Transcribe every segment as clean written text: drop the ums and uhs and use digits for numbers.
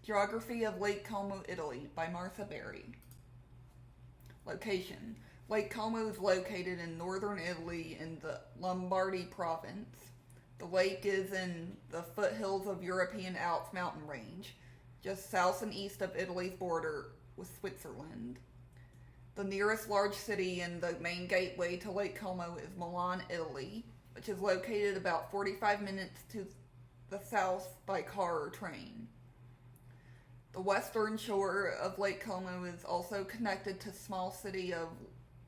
Geography of Lake Como, Italy by Martha Berry. Location. Lake Como is located in northern Italy in the Lombardy province. The lake is in the foothills of European Alps mountain range, just south and east of Italy's border with Switzerland. The nearest large city and the main gateway to Lake Como is Milan, Italy, which is located about 45 minutes to the south by car or train. The western shore of Lake Como is also connected to the small city of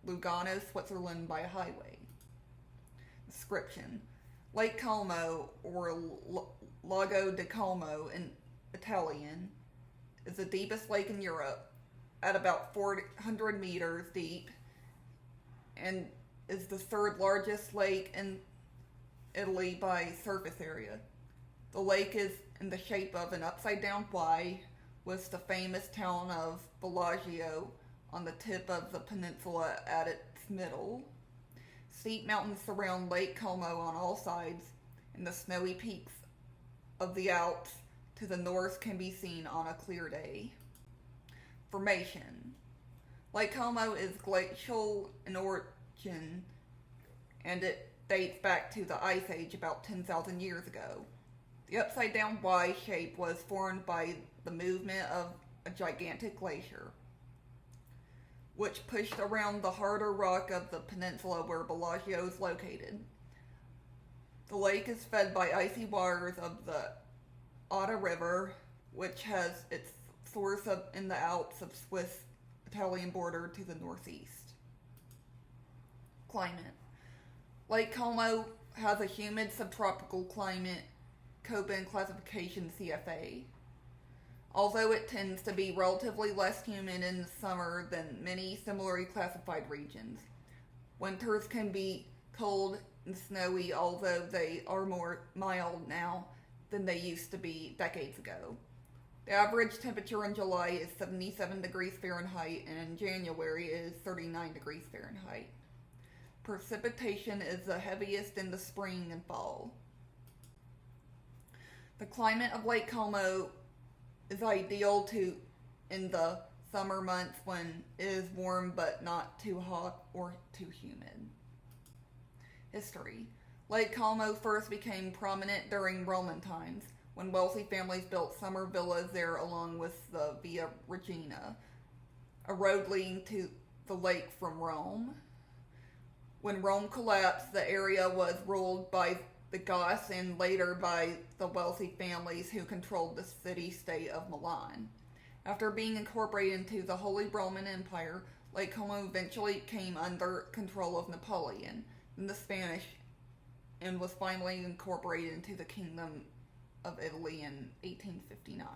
Lugano, Switzerland by a highway. Description. Lake Como, or Lago di Como in Italian, is the deepest lake in Europe at about 400 meters deep and is the third largest lake in Italy by surface area. The lake is in the shape of an upside-down Y, with the famous town of Bellagio on the tip of the peninsula at its middle. Steep mountains surround Lake Como on all sides, and the snowy peaks of the Alps to the north can be seen on a clear day. Formation. Lake Como is glacial in origin, and it dates back to the Ice Age about 10,000 years ago. The upside-down Y shape was formed by the movement of a gigantic glacier, which pushed around the harder rock of the peninsula where Bellagio is located. The lake is fed by icy waters of the Adda River, which has its source in the Alps of Swiss-Italian border to the northeast. Climate. Lake Como has a humid subtropical climate, Köppen classification CFA. Although it tends to be relatively less humid in the summer than many similarly classified regions. Winters can be cold and snowy, although they are more mild now than they used to be decades ago. The average temperature in July is 77 degrees Fahrenheit and in January is 39 degrees Fahrenheit. Precipitation is the heaviest in the spring and fall. The climate of Lake Como is ideal in the summer months when it is warm but not too hot or too humid. History. Lake Como first became prominent during Roman times, when wealthy families built summer villas there along with the Via Regina, a road leading to the lake from Rome. When Rome collapsed, the area was ruled by the Goths and later by the wealthy families who controlled the city-state of Milan. After being incorporated into the Holy Roman Empire, Lake Como eventually came under control of Napoleon and the Spanish and was finally incorporated into the Kingdom of Italy in 1859.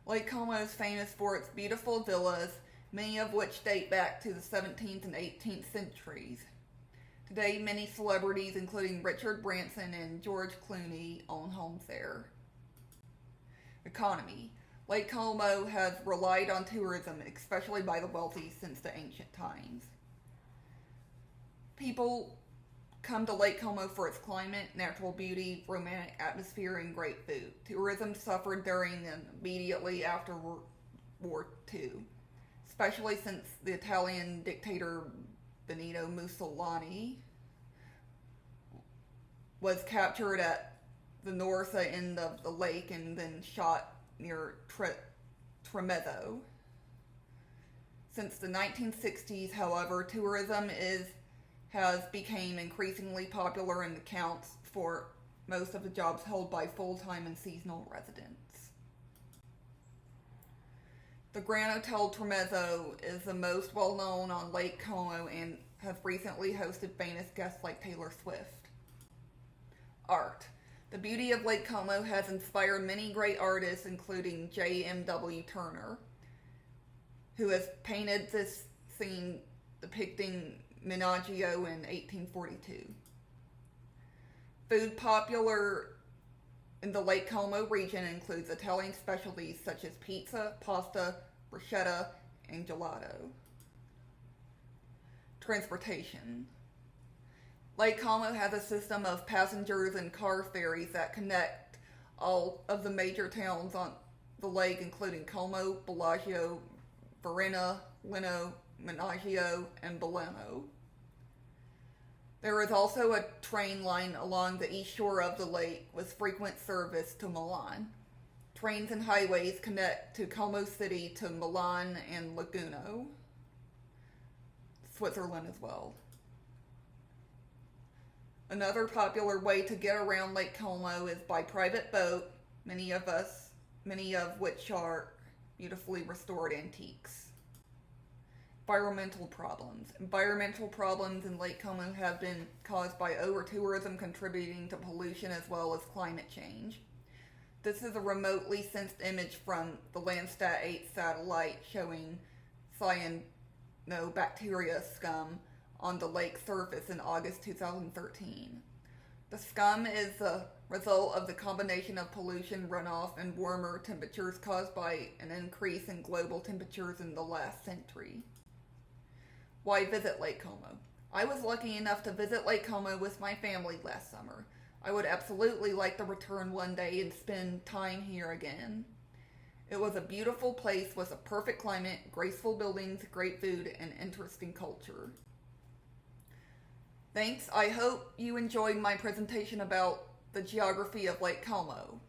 Lake Como is famous for its beautiful villas, many of which date back to the 17th and 18th centuries. Today, many celebrities, including Richard Branson and George Clooney, own homes there. Economy. Lake Como has relied on tourism, especially by the wealthy, since the ancient times. People come to Lake Como for its climate, natural beauty, romantic atmosphere, and great food. Tourism suffered during and immediately after World War II, especially since the Italian dictator Benito Mussolini was captured at the north end of the lake and then shot near Tremezzo. Since the 1960s, however, tourism has become increasingly popular and accounts for most of the jobs held by full-time and seasonal residents. The Grand Hotel Tremezzo is the most well-known on Lake Como and has recently hosted famous guests like Taylor Swift. Art. The beauty of Lake Como has inspired many great artists, including J.M.W. Turner, who has painted this scene depicting Menaggio in 1842. Food popular in the Lake Como region includes Italian specialties such as pizza, pasta, bruschetta, and gelato. Transportation. Lake Como has a system of passengers and car ferries that connect all of the major towns on the lake, including Como, Bellagio, Varenna, Leno, Menaggio, and Belano. There is also a train line along the east shore of the lake with frequent service to Milan. Trains and highways connect to Como City to Milan and Lugano, Switzerland as well. Another popular way to get around Lake Como is by private boat, many of which are beautifully restored antiques. Environmental problems. Environmental problems in Lake Como have been caused by over-tourism contributing to pollution as well as climate change. This is a remotely sensed image from the Landsat 8 satellite showing cyanobacteria scum on the lake surface in August 2013. The scum is the result of the combination of pollution runoff and warmer temperatures caused by an increase in global temperatures in the last century. Why visit Lake Como? I was lucky enough to visit Lake Como with my family last summer. I would absolutely like to return one day and spend time here again. It was a beautiful place with a perfect climate, graceful buildings, great food, and interesting culture. Thanks. I hope you enjoyed my presentation about the geography of Lake Como.